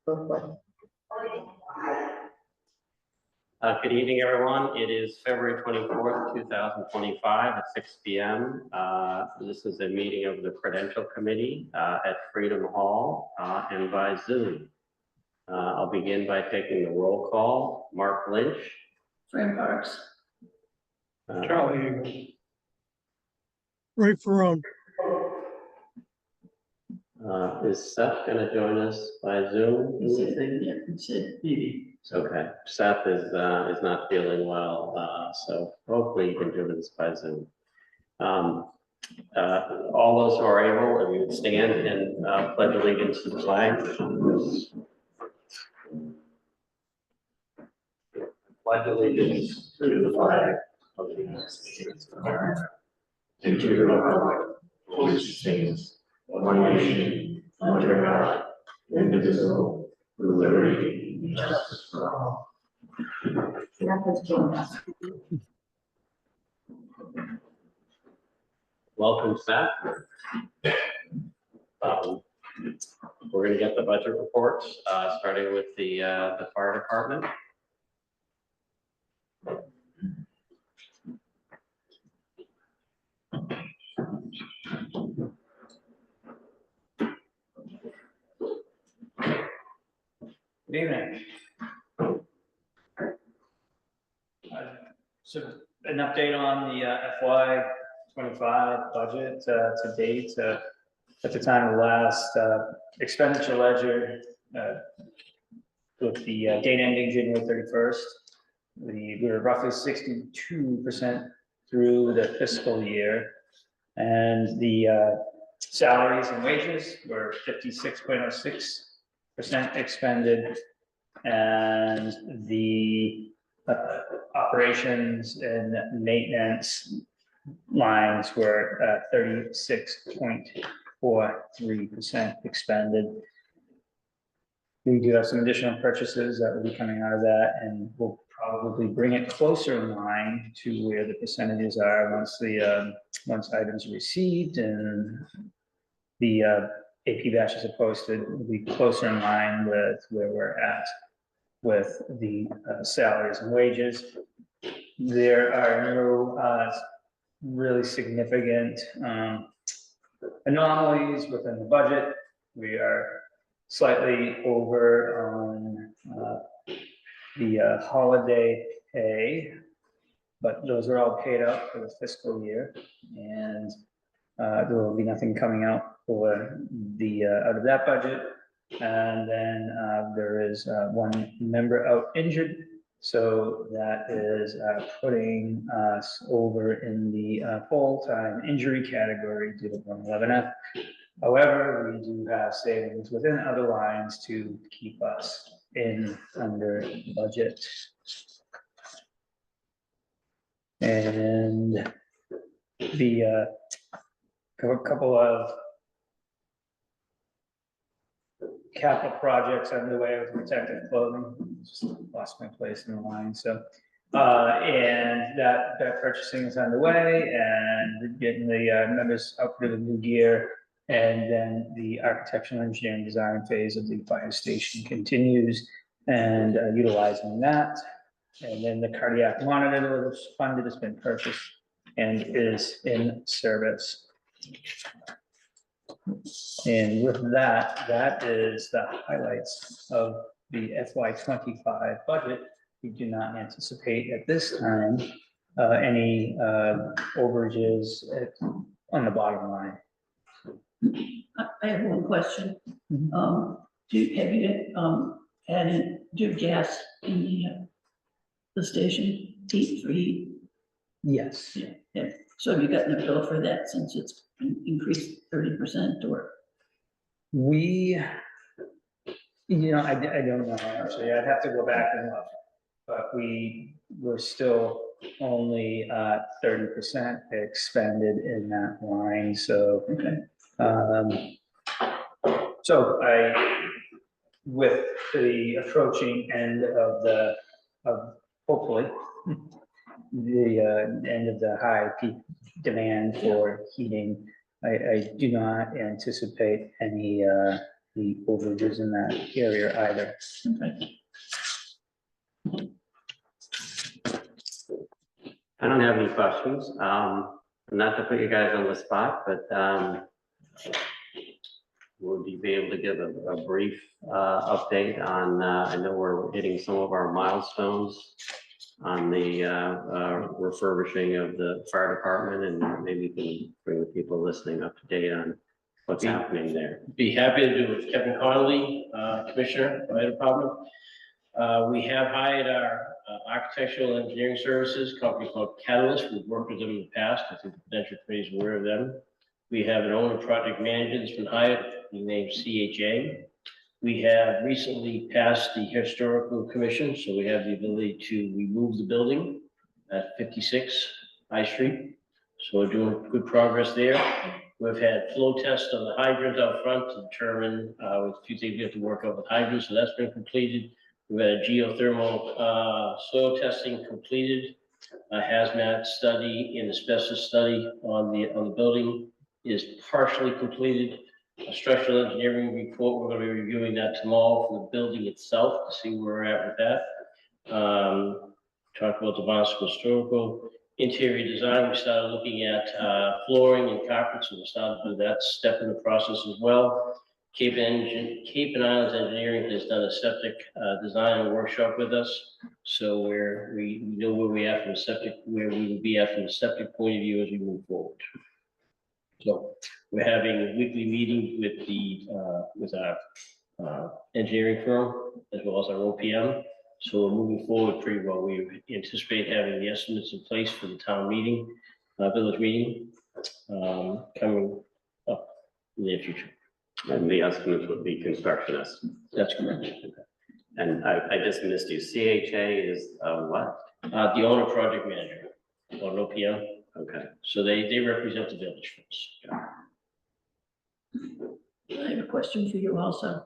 Good evening, everyone. It is February 24th, 2025 at 6 p.m. This is a meeting of the Prudential Committee at Freedom Hall and by Zoom. I'll begin by taking the roll call. Mark Lynch. Fran Parks. Charlie. Ray Ferrone. Is Seth going to join us by Zoom? He said maybe. Okay, Seth is not feeling well, so hopefully you can join us by Zoom. All those who are able, if you would stand and pledge allegiance to the flag. Pledge allegiance to the flag of the United States of America and to the republic for which stands one nation under God, indivisible, with liberty and justice for all. Welcome, Seth. We're going to get the budget reports, starting with the fire department. Good evening. So an update on the FY25 budget to date. At the time of the last expenditure ledger, with the date ending January 31st, we were roughly 62% through the fiscal year, and the salaries and wages were 56.06% expended, and the operations and maintenance lines were 36.43% expended. We do have some additional purchases that will be coming out of that, and we'll probably bring it closer in line to where the percentages are once items are received and the AP batches are posted. We'll be closer in line with where we're at with the salaries and wages. There are no really significant anomalies within the budget. We are slightly over on the holiday pay, but those are all paid up for the fiscal year, and there will be nothing coming out for the out of that budget. And then there is one member out injured, so that is putting us over in the full-time injury category due to 111F. However, we do have savings within other lines to keep us in under budget. And the a couple of capital projects underway with protective clothing. Just lost my place in the line. So, and that purchasing is underway, and getting the members up for the new gear. And then the architectural engineering design phase of the fire station continues, and utilizing that. And then the cardiac monitor that was funded has been purchased and is in service. And with that, that is the highlights of the FY25 budget. We do not anticipate at this time any overages on the bottom line. I have one question. Have you added gas in the station, heat for heat? Yes. Yeah. So have you gotten a bill for that since it's increased 30%, or? We, I don't know, actually. I'd have to go back and look, but we're still only 30% expended in that line. So, Okay. So with the approaching end of hopefully the end of the high peak demand for heating, I do not anticipate any the overages in that area either. Okay. I don't have any questions. Not to put you guys on the spot, but would you be able to give a brief update on, I know we're hitting some of our milestones on the refurbishing of the fire department, and maybe you can bring the people listening up to date on what's happening there. Be happy to do it. Kevin Connolly, Commissioner, Fire Department. We have hired our architectural engineering services company called Catalyst. We've worked with them in the past. I think the Prudential Committee is aware of them. We have an owner project manager that's been hired, named CHA. We have recently passed the historical commission, so we have the ability to remove the building at 56 High Street. So we're doing good progress there. We've had flow tests on the hydrant out front to determine with a few things we have to work out with hydrants, so that's been completed. We've had a geothermal soil testing completed, a hazmat study and asbestos study on the building is partially completed. A structural engineering report, we're going to be reviewing that tomorrow for the building itself to see where we're at with that. Talk about the Boston Historical. Interior design, we started looking at flooring and carpets, and we started with that step in the process as well. Cape and Islands Engineering has done a septic design workshop with us. So we know where we are from the septic, where we will be at from the septic point of view as we move forward. So we're having weekly meetings with our engineering firm as well as our OPM. So we're moving forward pretty well. We anticipate having the estimates in place for the town meeting, village meeting, coming up in the near future. And the estimates would be construction estimates. That's correct. And I just missed you. CHA is what? The owner project manager, or an OPM. Okay. So they represent the village for us. I have a question for you also.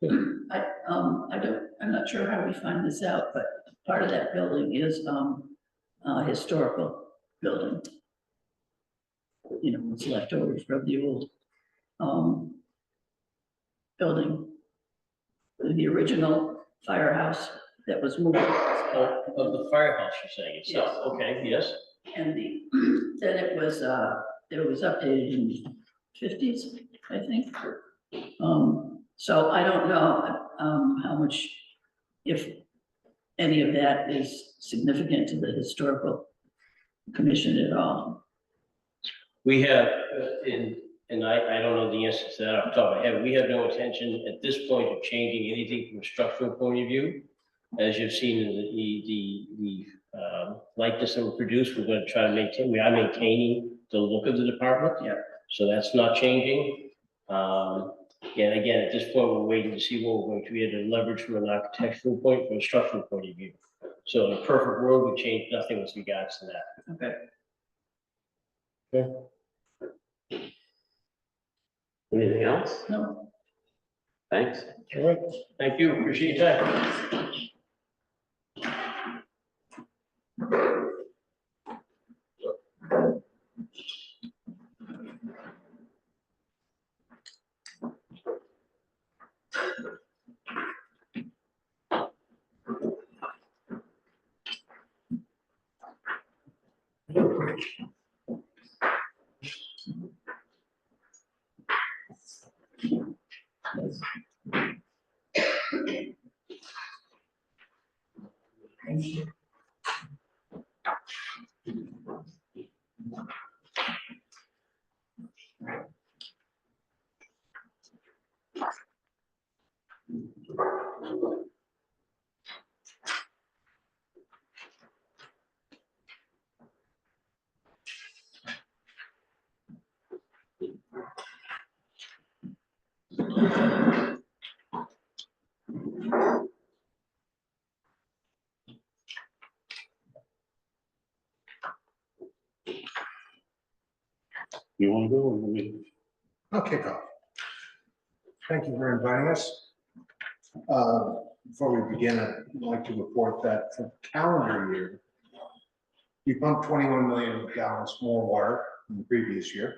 I'm not sure how we find this out, but part of that building is, a historical building. You know, what's left over from the old, building. The original firehouse that was moved. Of the firehouse, you're saying itself. Yes. Okay, yes. And then it was updated in the 50s, I think. So I don't know, how much, if any of that is significant to the historical commission at all. We have, and I don't know the answer to that off the top of my head. We have no intention at this point of changing anything from a structural point of view. As you've seen in the likeness that we produced, we're going to try to maintain, we are maintaining the look of the department. Yeah. So that's not changing. And again, at this point, we're waiting to see what we're going to be able to leverage from an architectural point, from a structural point of view. So in a perfect world, we change nothing with regards to that. Okay. Anything else? No, Thanks. All right. Thank you. Appreciate your time. You want to go or we? I'll kick off. Thank you for inviting us. Before we begin, I'd like to report that for the calendar year, we pumped 21 million gallons more water than the previous year.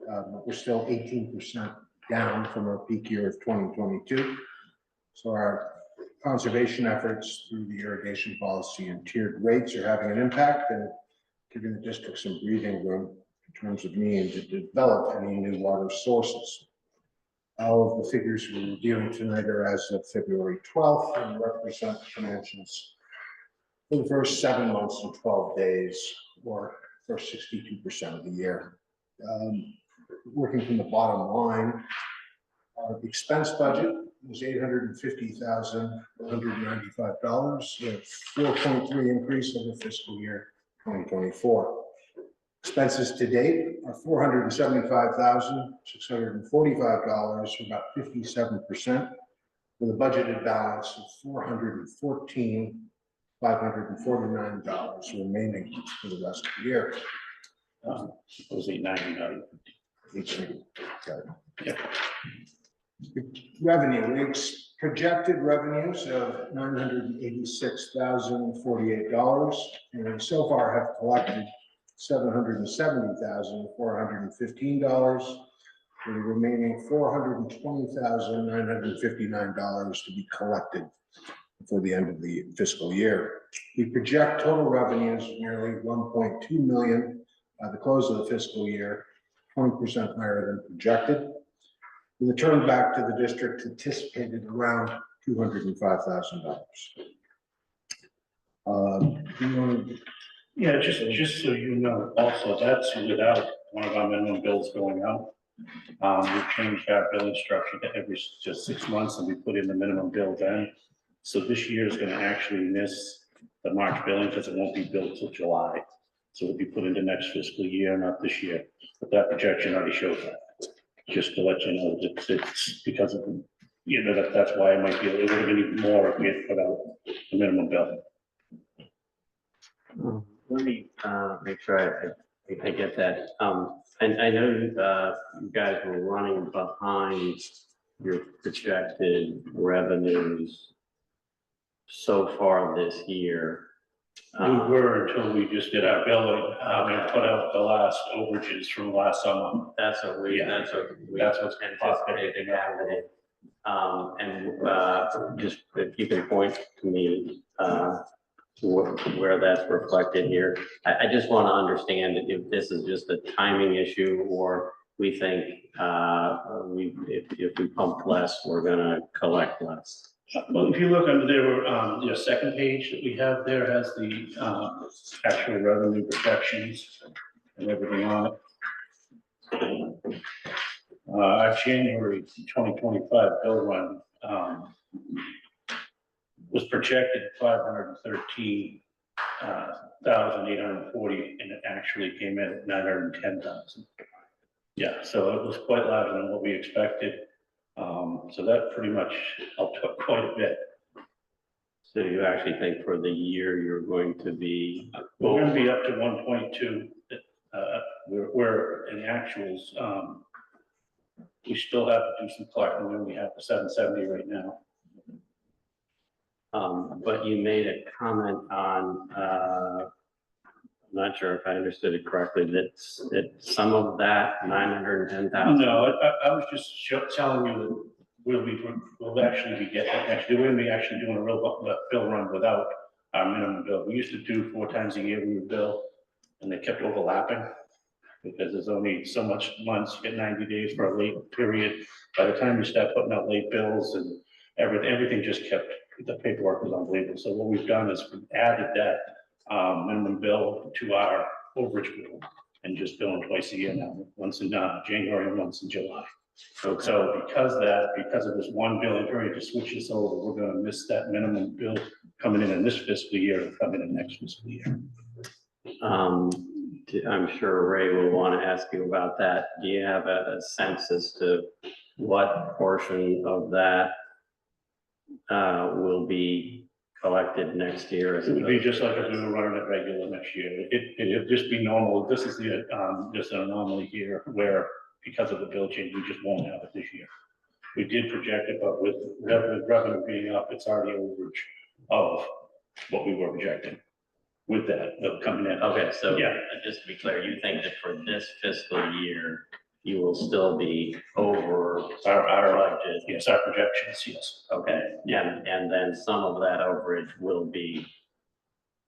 We're still 18% down from our peak year of 2022. So our conservation efforts through the irrigation policy and tiered rates are having an impact and giving the district some breathing room in terms of needing to develop any new water sources. All of the figures we're reviewing tonight are as of February 12th and represent financials for the first 7 months and 12 days, or for 62% of the year. Working from the bottom line, our expense budget was $850,195, a 4.3 increase over fiscal year 2024. Expenses to date are $475,645, about 57%, with a budgeted balance of $414,549 remaining for the rest of the year. It was 890. Revenue, we projected revenues of $986,048, and we so far have collected $770,415, with the remaining $420,959 to be collected before the end of the fiscal year. We project total revenues of nearly $1.2 million by the close of the fiscal year, 20% higher than projected. The return back to the district anticipated around $205,000. Yeah, just so you know, also, that's without one of our minimum bills going out. We changed our billing structure to every just 6 months, and we put in the minimum bill then. So this year is gonna actually miss the March billing because it won't be billed till July. So it'll be put into next fiscal year, not this year. But that projection already shows that. Just to let you know, it's because of, that's why it might be, it would have been even more if we had put out the minimum bill. Let me make sure I get that. And I know you guys were running behind your projected revenues so far this year. We were until we just did our billing, and put out the last overages from last summer. That's what's anticipated to happen. And just if you can point to me where that's reflected here. I just want to understand if this is just a timing issue, or we think if we pump less, we're gonna collect less. Well, if you look under there, the second page that we have there has the actual revenue projections and everything on it. Our January 2025 bill run was projected 513,840, and it actually came in at 910,000. Yeah, so it was quite larger than what we expected. So that pretty much helped quite a bit. So you actually think for the year you're going to be? We're going to be up to 1.2. We're in actuals. We still have to do some collecting, and we have the 770 right now. But you made a comment on, I'm not sure if I understood it correctly, that some of that 910,000. No, I was just telling you that we'll actually be getting, we're going to be actually doing a real bill run without our minimum bill. We used to do 4 times a year we would bill, and they kept overlapping because there's only so much months, you get 90 days for a late period. By the time you start putting out late bills and everything just kept, the paperwork was unbelievable. So what we've done is we've added that minimum bill to our overage bill and just billing twice a year now, once in January and once in July. Okay. So because of this one billing period to switch this over, we're going to miss that minimum bill coming in this fiscal year and coming in next fiscal year. I'm sure Ray will want to ask you about that. Do you have a sense as to what portion of that will be collected next year? It would be just like if we were running it regular next year. It'd just be normal. This is the just an anomaly here where because of the bill change, we just won't have it this year. We did project it, but with revenue being up, it's already overage of what we were projecting with that coming in. Okay, so yeah, just to be clear, you think that for this fiscal year, you will still be over Our, budget. yes, our projections, yes. Okay, and then some of that overage will be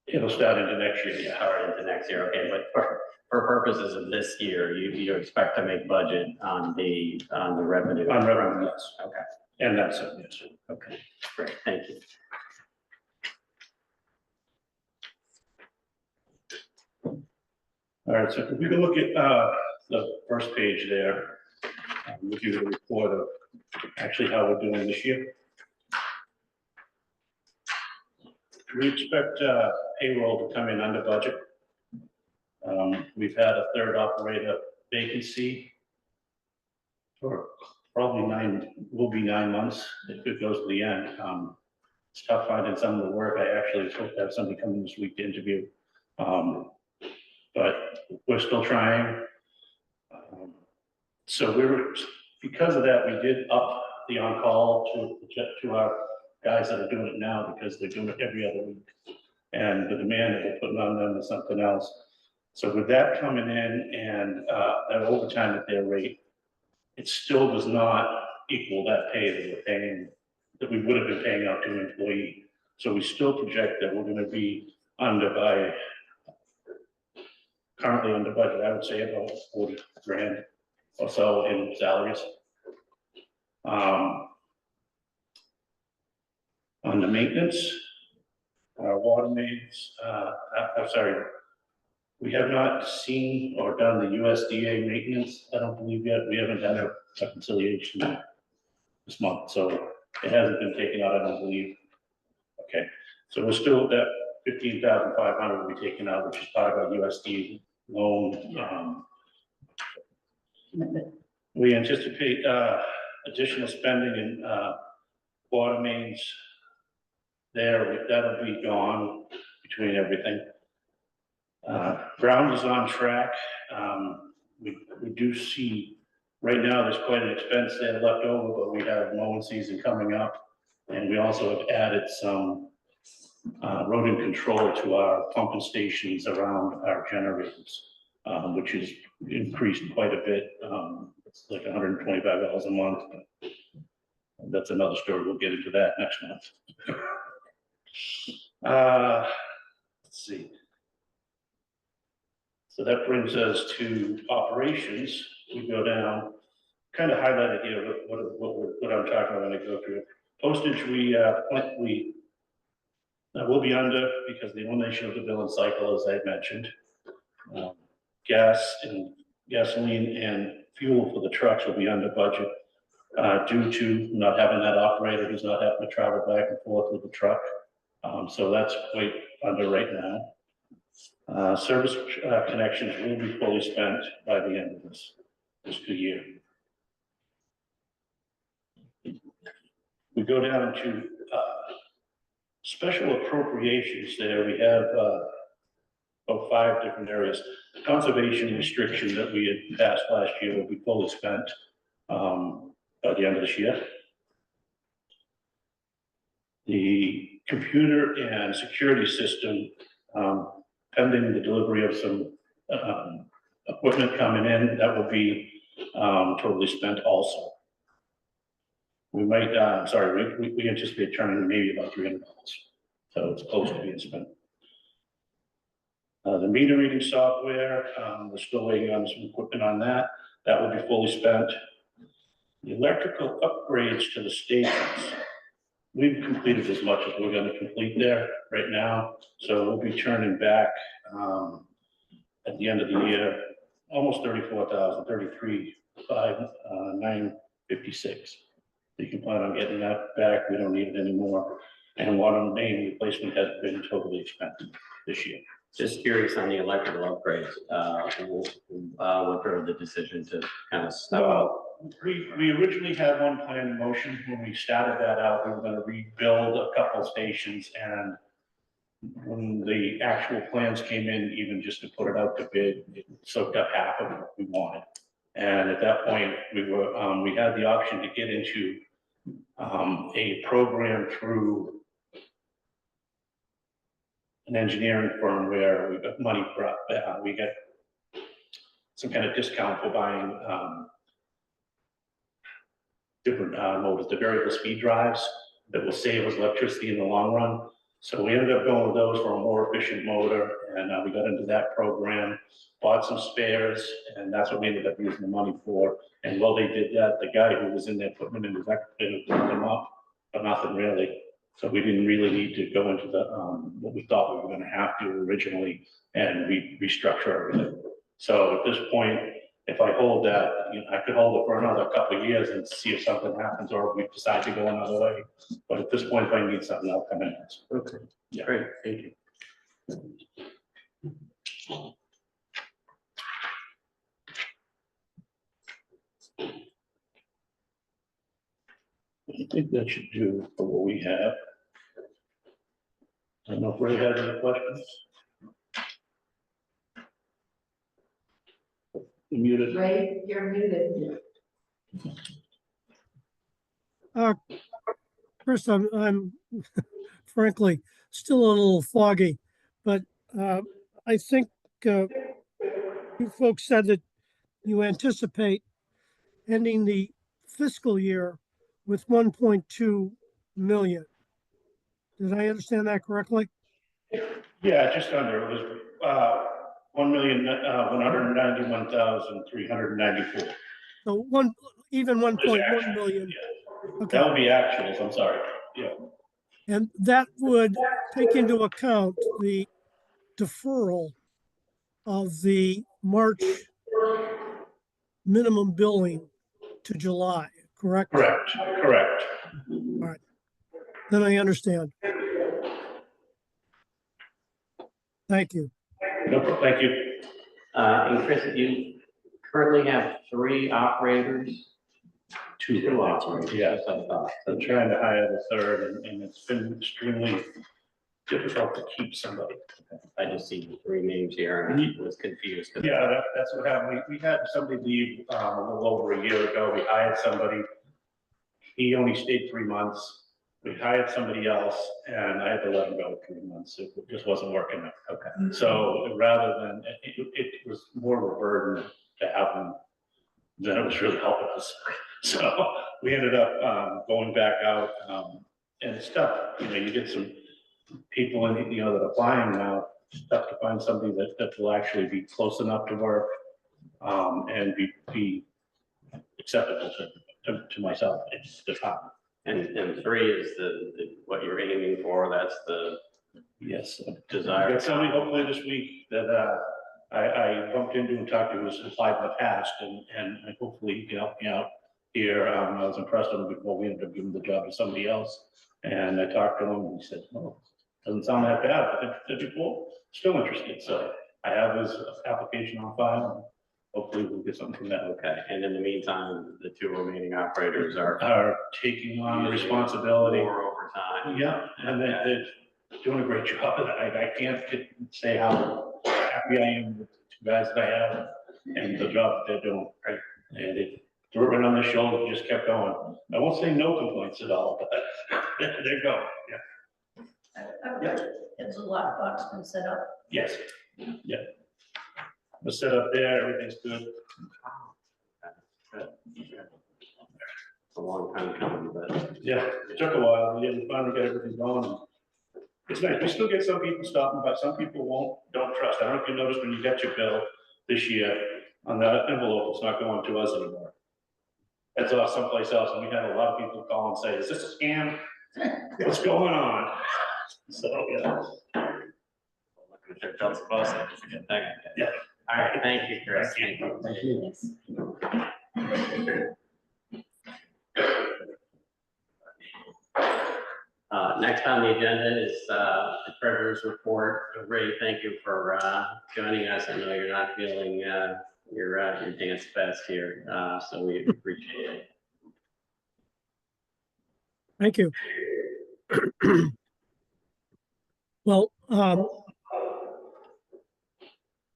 It'll start into next year, yeah. covered into next year, okay, but for purposes of this year, you expect to make budget on the revenue? On revenue, yes. Okay, And that's it, yes. okay, great, thank you. All right, so if we can look at the first page there, we'll give you the report of actually how we're doing this year. We expect payroll to come in under budget. We've had a third operator vacancy for probably will be 9 months if it goes to the end. It's tough finding some of the work. I actually was supposed to have somebody come in this week to interview. But we're still trying. So because of that, we did up the on-call to our guys that are doing it now because they're doing it every other week. And the demand that we're putting on them is something else. So with that coming in and that overtime at their rate, it still does not equal that pay that we're paying, that we would have been paying out to an employee. So we still project that we're gonna be currently under budget, I would say about 40 grand or so in salaries. On the maintenance, our water mains, I'm sorry, we have not seen or done the USDA maintenance, I don't believe yet. We haven't had a reconciliation this month, so it hasn't been taken out, I don't believe. Okay, so we're still at that 15,500 will be taken out, which is part of our USDA loan. We anticipate additional spending in water mains there, that'll be gone between everything. Ground is on track. We do see, right now, there's quite an expense there left over, but we have mowing season coming up. And we also have added some rodent control to our pumping stations around our generators, which has increased quite a bit. It's like $125 a month. But that's another story. We'll get into that next month. Let's see. So that brings us to operations. We go down, kind of highlighted here what I'm talking about when I go through it. Postage, we'll be under because the elimination of the billing cycle, as I mentioned. Gas and gasoline and fuel for the trucks will be under budget due to not having that operator who's not having to travel back and forth with the truck. So that's quite under right now. Service connections will be fully spent by the end of this fiscal year. We go down to special appropriations there. We have about 5 different areas. Conservation restriction that we had passed last year will be fully spent by the end of this year. The computer and security system, pending the delivery of some equipment coming in, that will be totally spent also. We might, we anticipate turning maybe about $300. So it's close to being spent. The meter reading software, we're still waiting on some equipment on that. That will be fully spent. The electrical upgrades to the stations, we've completed as much as we're going to complete there right now. So we'll be turning back at the end of the year, almost 34,000, 33,956. You can plan on getting that back. We don't need it anymore. And water main replacement has been totally expended this year. Just curious on the electrical upgrades, what drove the decision to kind of step up? We originally had one plan in motion. When we started that out, we were going to rebuild a couple of stations, and when the actual plans came in, even just to put it out to bid, it soaked up half of what we wanted. And at that point, we had the option to get into a program through an engineering firm where we got money brought back. We got some kind of discount for buying, different, motors, the variable speed drives that will save us electricity in the long run. So we ended up going with those for a more efficient motor, and we got into that program, bought some spares, and that's what we ended up using the money for. And while they did that, the guy who was in there putting them in his excavator put them up, but nothing really. So we didn't really need to go into the, what we thought we were gonna have to originally, and restructure everything. So at this point, if I hold that, you know, I could hold it for another couple of years and see if something happens, or if we decide to go another way. But at this point, if I need something, I'll come in. Okay, Yeah. great, thank you. I think that should do for what we have. I don't know if Ray has any questions. You muted. Ray, you're muted. First, I'm frankly still a little foggy, but I think you folks said that you anticipate ending the fiscal year with 1.2 million. Did I understand that correctly? Yeah, just under, it was, 1,191,394. So even 1.1 million. Yeah. Okay. That would be actuals, I'm sorry, yeah. And that would take into account the deferral of the March minimum billing to July, correct? Correct, correct. All right. Then I understand. Thank you. No, thank you. And Chris, you currently have 3 operators? Two operators, Yeah. yes, I thought. I'm trying to hire the third, and it's been extremely difficult to keep somebody. I just see the 3 names here and I was confused. Yeah, that's what happened. We had somebody leave, a little over a year ago. We hired somebody. He only stayed 3 months. We hired somebody else, and I had to let him go 3 months. It just wasn't working out. Okay. So rather than, it was more of a burden to have him than it was really helping us. So we ended up, going back out, and it's tough. You know, you get some people in, you know, that are applying now. It's tough to find somebody that will actually be close enough to work, and be acceptable to myself. It's the top. And 3 is what you're aiming for, that's the Yes. desire. I got somebody hopefully this week that, I bumped into and talked to, who's applied in the past, and hopefully he can help me out here. I was impressed with him before we ended up giving the job to somebody else. And I talked to him and he said, oh, doesn't sound that bad, but if you're still interested. So I have his application on file. Hopefully we'll get something from that. Okay, and in the meantime, the 2 remaining operators are Taking on the responsibility. more overtime. Yeah, and they're doing a great job. I can't say how happy I am with the 2 guys that I have and the job that they're doing. Right. And it threw it right on their shoulder, just kept going. I won't say no complaints at all, but they're going, yeah. There's a lockbox been set up. Yes, yeah. The setup there, everything's good. It's a long time coming, but Yeah, it took a while. We finally got everything going. It's nice. We still get some people stopping, but some people don't trust. I don't know if you noticed when you got your bill this year, on that envelope, it's not going to us anymore. It's off someplace else, and we had a lot of people call and say, is this a scam? What's going on? So, yeah. yeah. All right, thank you, Chris. Thank you. Thank you. Next on the agenda is the treasurer's report. Ray, thank you for joining us. I know you're not feeling your dance best here, so we appreciate it. Thank you. Well,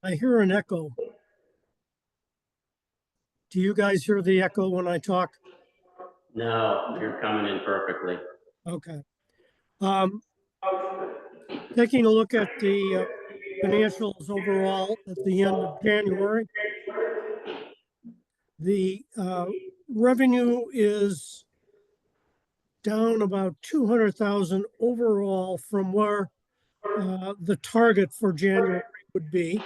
I hear an echo. Do you guys hear the echo when I talk? No, you're coming in perfectly. Okay. Taking a look at the financials overall at the end of January, The revenue is down about 200,000 overall from where the target for January would be.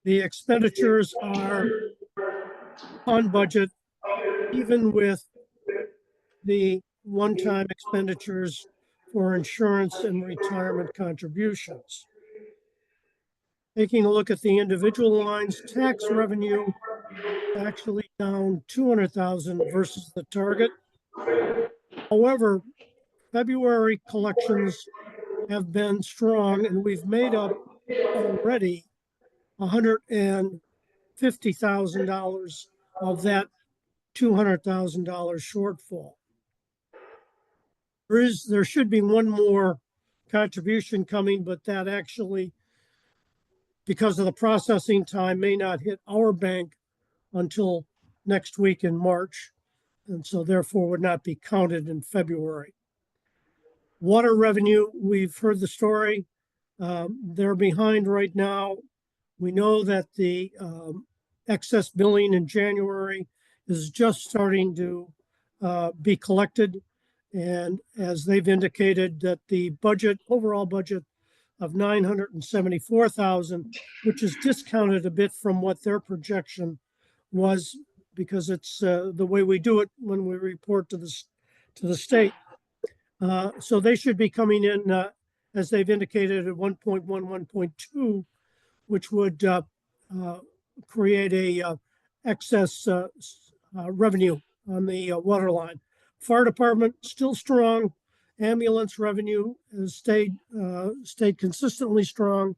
The expenditures are on budget, even with the one-time expenditures for insurance and retirement contributions. Taking a look at the individual lines, tax revenue actually down 200,000 versus the target. However, February collections have been strong, and we've made up already $150,000 of that $200,000 shortfall. There should be one more contribution coming, but that actually, because of the processing time, may not hit our bank until next week in March, and so therefore would not be counted in February. Water revenue, we've heard the story. They're behind right now. We know that the excess billing in January is just starting to be collected. And as they've indicated that the budget, overall budget of 974,000, which is discounted a bit from what their projection was, because it's the way we do it when we report to the state. So they should be coming in, as they've indicated, at 1.1, 1.2, which would create a excess revenue on the water line. Fire department still strong. Ambulance revenue has stayed consistently strong,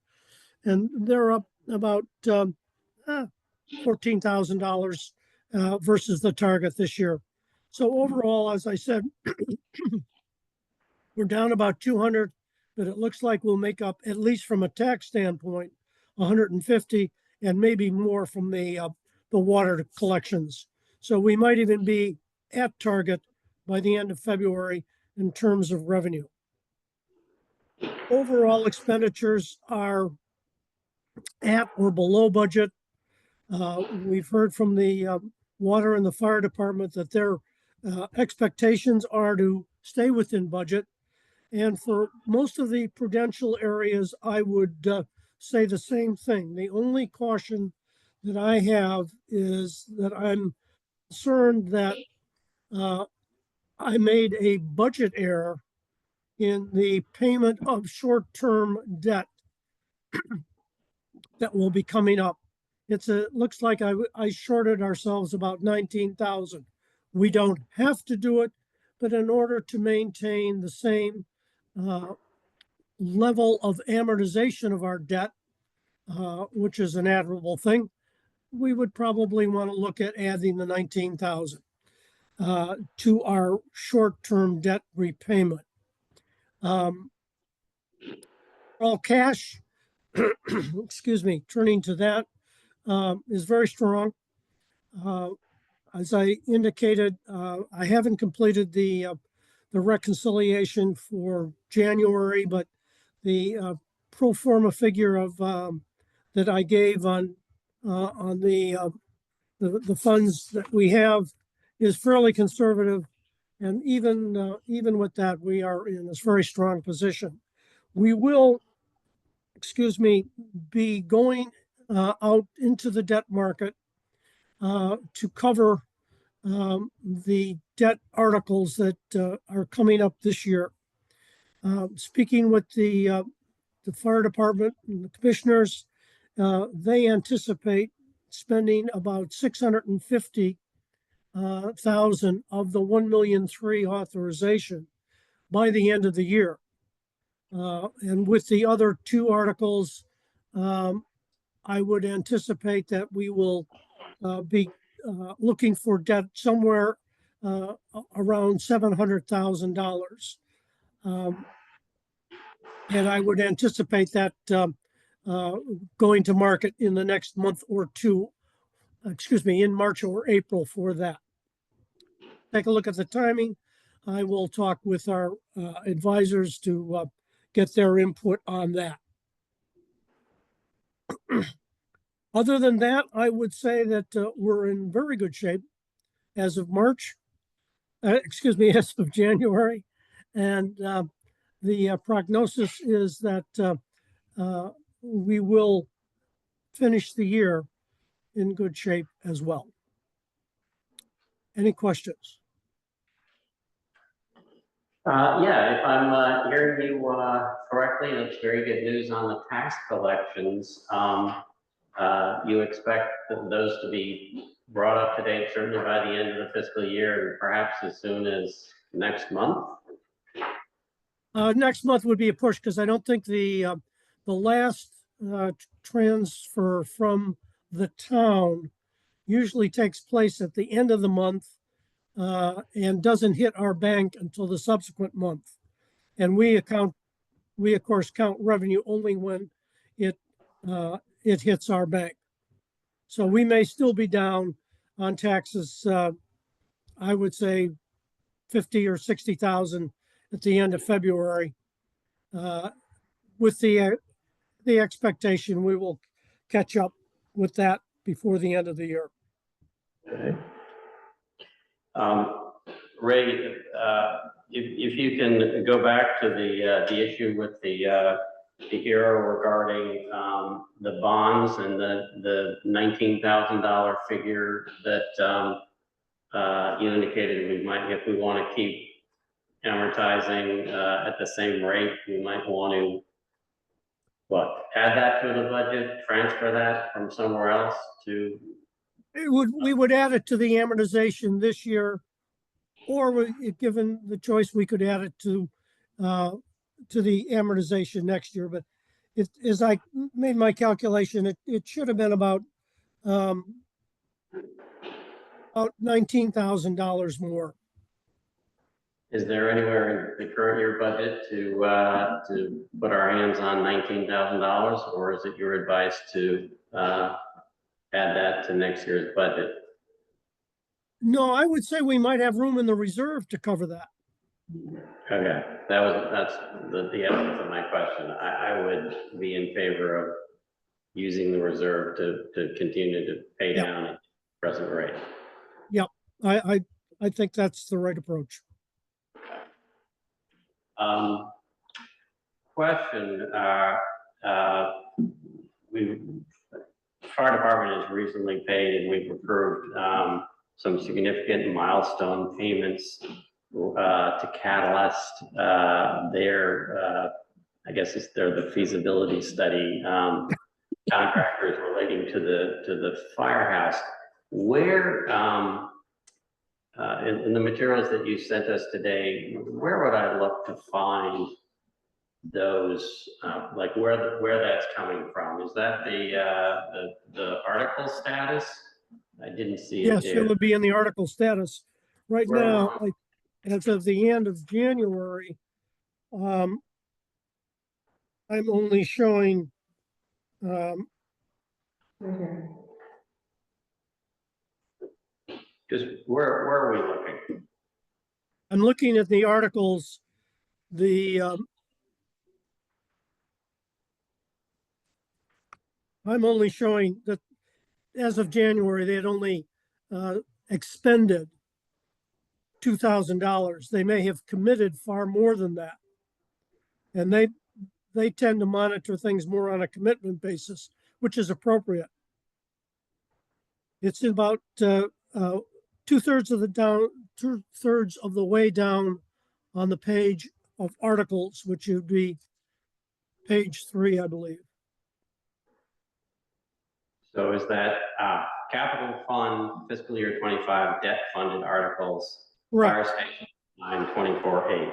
and they're up about $14,000 versus the target this year. So overall, as I said, we're down about 200, but it looks like we'll make up, at least from a tax standpoint, 150, and maybe more from the water collections. So we might even be at target by the end of February in terms of revenue. Overall expenditures are at or below budget. We've heard from the water and the fire department that their expectations are to stay within budget. And for most of the Prudential areas, I would say the same thing. The only caution that I have is that I'm concerned that I made a budget error in the payment of short-term debt that will be coming up. Looks like I shorted ourselves about 19,000. We don't have to do it, but in order to maintain the same level of amortization of our debt, which is an admirable thing, we would probably want to look at adding the 19,000 to our short-term debt repayment. All cash, excuse me, turning to that, is very strong. As I indicated, I haven't completed the reconciliation for January, but the pro forma figure of that I gave on the funds that we have is fairly conservative, and even with that, we are in this very strong position. We will, be going out into the debt market to cover the debt articles that are coming up this year. Speaking with the fire department and the commissioners, they anticipate spending about 650,000 of the 1.3 million authorization by the end of the year. And with the other two articles, I would anticipate that we will be looking for debt somewhere around $700,000. And I would anticipate that going to market in the next month or two, in March or April for that. Take a look at the timing. I will talk with our advisors to get their input on that. Other than that, I would say that we're in very good shape as of March, excuse me, as of January. And the prognosis is that we will finish the year in good shape as well. Any questions? Yeah, if I'm hearing you correctly, that's very good news on the tax collections. You expect those to be brought up to date certainly by the end of the fiscal year and perhaps as soon as next month? Next month would be a push because I don't think the last transfer from the town usually takes place at the end of the month and doesn't hit our bank until the subsequent month. And we of course count revenue only when it hits our bank. So we may still be down on taxes. I would say 50 or 60,000 at the end of February, with the expectation we will catch up with that before the end of the year. Okay. Ray, if you can go back to the issue with the error regarding the bonds and the $19,000 figure that you indicated we might, if we want to keep amortizing at the same rate, we might want to, what, add that to the budget, transfer that from somewhere else to? We would add it to the amortization this year, or given the choice, we could add it to the amortization next year. But as I made my calculation, it should have been about $19,000 more. Is there anywhere in the current year budget to put our hands on $19,000, or is it your advice to add that to next year's budget? No, I would say we might have room in the reserve to cover that. Okay, that's the essence of my question. I would be in favor of using the reserve to continue to pay down at present rate. Yep, I think that's the right approach. Question, fire department has recently paid and we've approved some significant milestone payments to Catalyst. I guess they're the feasibility study contractors relating to the firehouse. Where in the materials that you sent us today, where would I look to find those, like where that's coming from? Is that the article status? I didn't see it Yes, there. it would be in the article status. Right Where now, as of the end of January, I'm only showing Just where are we looking? I'm looking at the articles, I'm only showing that as of January, they had only expended $2,000. They may have committed far more than that. And they tend to monitor things more on a commitment basis, which is appropriate. It's about two-thirds of the way down on the page of articles, which would be page 3, I believe. So is that capital fund fiscal year 25 debt funded articles? Right. Fire station line 24.8.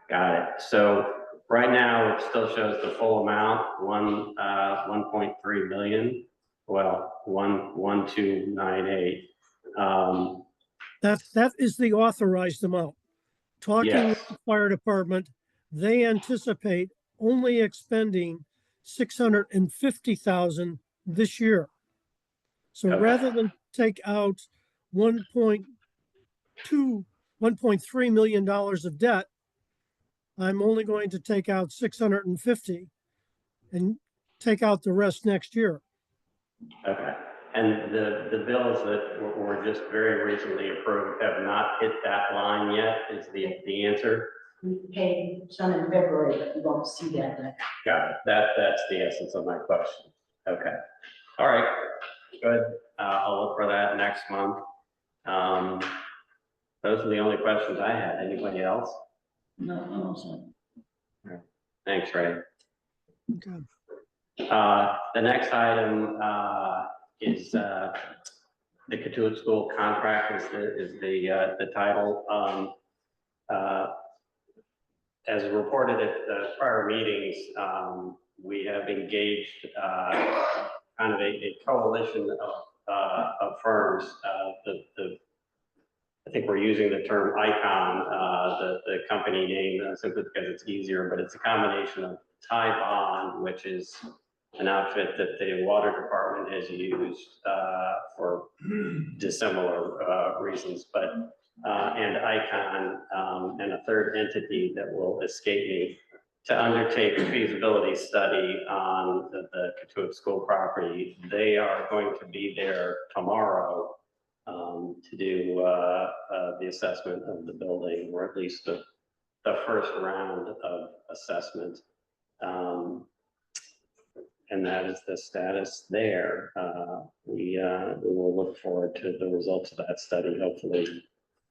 Got it. So right now it still shows the full amount, 1.3 million. Well, 1,298. That is the authorized amount. Talking Yes. with the fire department, they anticipate only expending 650,000 this year. So Okay. rather than take out 1.3 million dollars of debt, I'm only going to take out 650 and take out the rest next year. Okay, and the bills that were just very recently approved have not hit that line yet, is the answer? We paid some in February, but you won't see that then. Got it, that's the essence of my question. Okay, all right, good, I'll look for that next month. Those are the only questions I had. Anybody else? No, I'm also. Thanks, Ray. Okay. The next item is the Katuitt School contract is the title. As reported at the prior meetings, we have engaged kind of a coalition of firms. I think we're using the term Icon, the company name, simply because it's easier, but it's a combination of Tide Bond, which is an outfit that the water department has used for dissimilar reasons, but and Icon and a third entity that will escape me to undertake a feasibility study on the Katuitt School property. They are going to be there tomorrow to do the assessment of the building, or at least the first round of assessment. And that is the status there. We will look forward to the results of that study, hopefully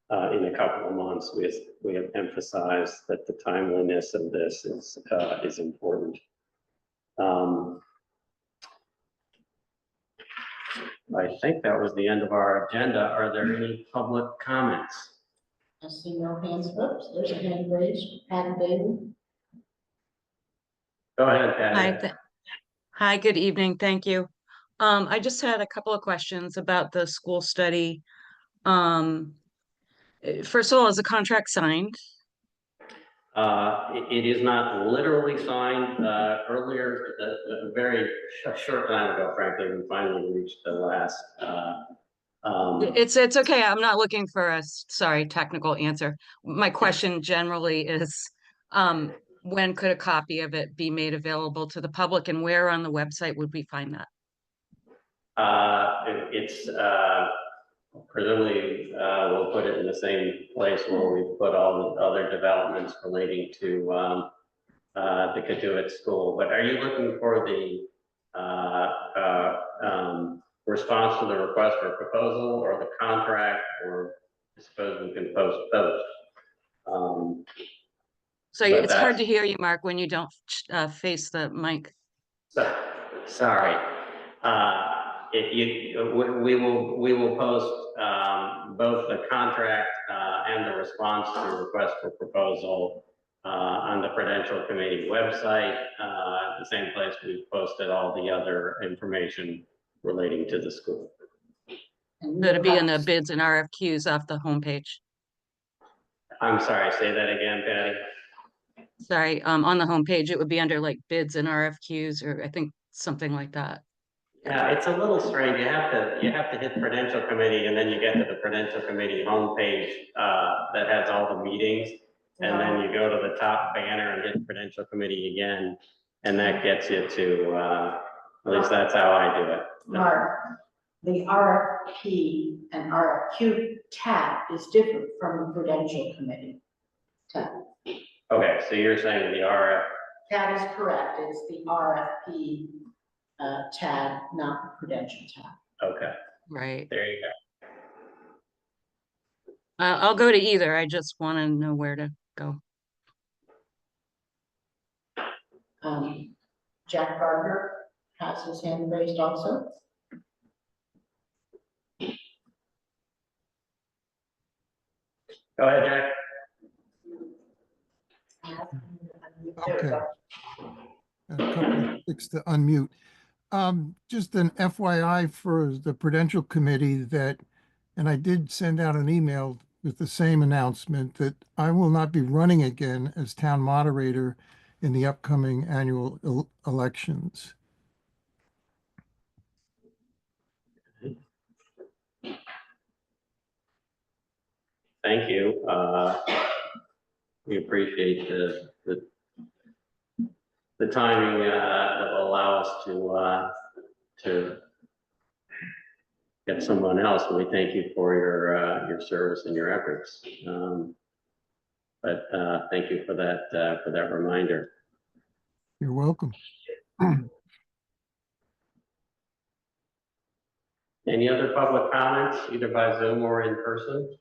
in a couple of months. We have emphasized that the timeliness of this is important. I think that was the end of our agenda. Are there any public comments? I see no hands up. There's a hand raised. Pat David. Go ahead, Patty. Hi, good evening. Thank you. I just had a couple of questions about the school study. First of all, is the contract signed? It is not literally signed. Earlier, a very short time ago, frankly, we finally reached the last. It's okay. I'm not looking for a technical answer. My question generally is, when could a copy of it be made available to the public, and where on the website would we find that? It's presumably we'll put it in the same place where we put all the other developments relating to the Katuitt School. But are you looking for the response to the request for proposal, or the contract, or I suppose we can post both? So it's hard to hear you, Mark, when you don't face the mic. Sorry. We will post both the contract and the response to the request for proposal on the Prudential Committee website, the same place we've posted all the other information relating to the school. That'll be in the bids and RFQs off the homepage. I'm sorry, say that again, Patty. Sorry, on the homepage, it would be under like bids and RFQs, or I think something like that. Yeah, it's a little strange. You have to hit Prudential Committee, and then you get to the Prudential Committee homepage that has all the meetings. And then you go to the top banner and hit Prudential Committee again, and that gets you to, at least that's how I do it. Mark, the RFP and RFQ tab is different from the Prudential Committee tab. Okay, so you're saying the RF. That is correct. It's the RFP tab, not the Prudential tab. Okay, Right. there you go. I'll go to either. I just want to know where to go. Jack Gardner has his hand raised also. Go ahead, Jack. Okay. A couple of clicks to unmute. Just an FYI for the Prudential Committee that, and I did send out an email with the same announcement, that I will not be running again as town moderator in the upcoming annual elections. Thank you. We appreciate the timing that will allow us to get someone else, and we thank you for your service and your efforts. But thank you for that reminder. You're welcome. Any other public comments, either by Zoom or in person?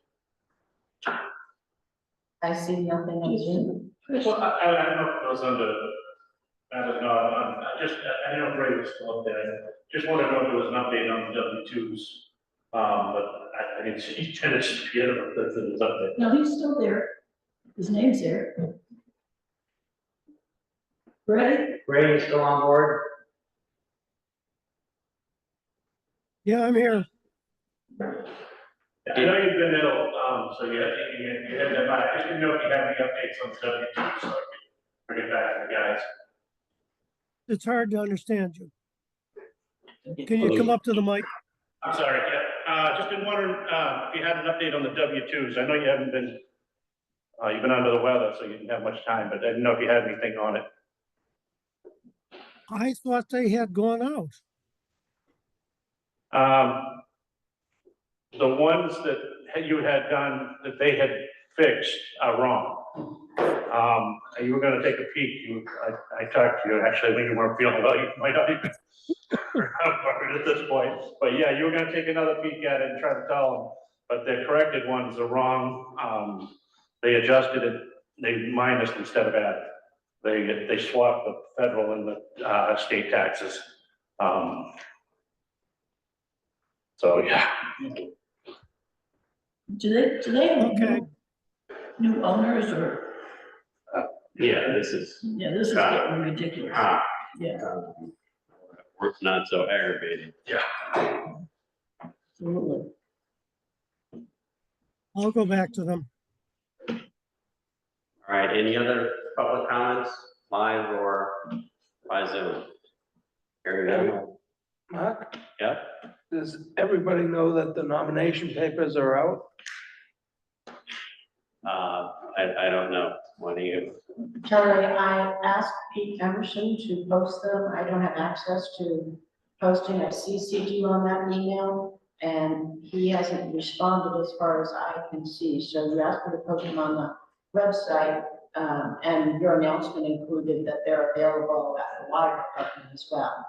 I see nothing on Zoom. Well, I don't know if it was under, I don't know, I didn't know if Ray was still up there. Just wanted to know if there was an update on the W-2s. But I didn't see, he tended to forget about that, it was up there. No, he's still there. His name's there. Right? Ray, you still on board? Yeah, I'm here. I know you've been ill, so you had that, but I just didn't know if you had any updates on the W-2s, so I could bring it back to the guys. It's hard to understand you. Can you come up to the mic? I'm sorry, yeah, just been wondering, if you had an update on the W-2s. I know you haven't been, you've been under the weather, so you didn't have much time, but I didn't know if you had anything on it. I thought they had gone out. The ones that you had done, that they had fixed are wrong. You were gonna take a peek, I talked to you, actually, when you weren't feeling well, you might not even remember at this point, but yeah, you were gonna take another peek at it and try to tell them, but the corrected ones are wrong. They adjusted it, they minused instead of added. They swapped the federal and the state taxes. So, yeah. Do they have Okay. new owners or, Yeah, this is this is getting ridiculous. Yeah, It's not so aggravating. absolutely. I'll go back to them. All right, any other public comments, live or by Zoom? Hearing none. Mark, Yep. does everybody know that the nomination papers are out? I don't know. What do you? Charlie, I asked Pete Emerson to post them. I don't have access to posting. I CC'd you on that email, and he hasn't responded as far as I can see. So you asked me to post them on the website, and your announcement included that they're available at the water department as well.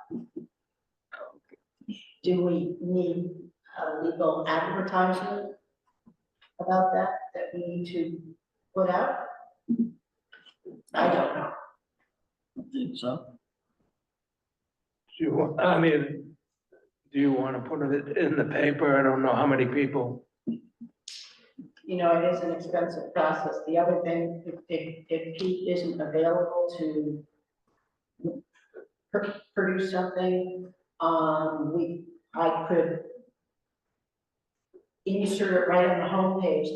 Do we need a legal advertisement about that we need to put out? I don't know. I think so. Do you want to put it in the paper? I don't know how many people. You know, it is an expensive process. The other thing, if Pete isn't available to produce something, I could insert it right on the homepage.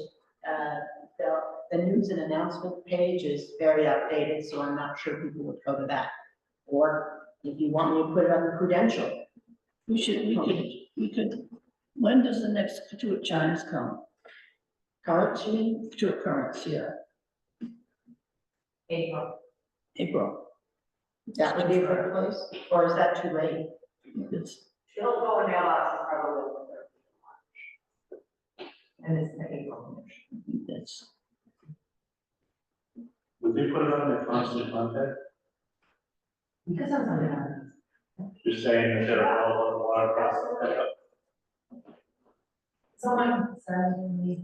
The news and announcement page is very outdated, so I'm not sure people would go to that. Or if you want me to put it on the Prudential. We could, when does the next two chimes come? Cards, you mean? Two occurrence, yeah, April. April. That would be a good place, or is that too late? It's, She'll go in mailbox probably. And it's the April. that's, Would they put it on their constant contact? Because I'm on Just saying that they're all on the water process. Someone said me.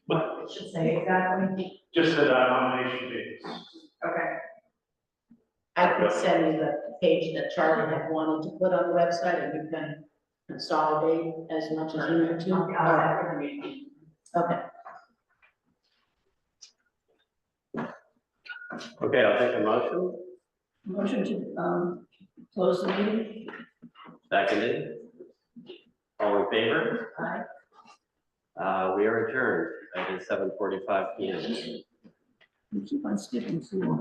But It should say exactly. just that nomination dates. Okay. I could send you the page that Charlie had wanted to put on the website, and you can consolidate as much as you need to. All right. Okay. Okay, I'll take a motion. motion to, close the meeting. Seconded. All in favor? Aye. We are adjourned. It is 7:45 PM. We keep on skipping through.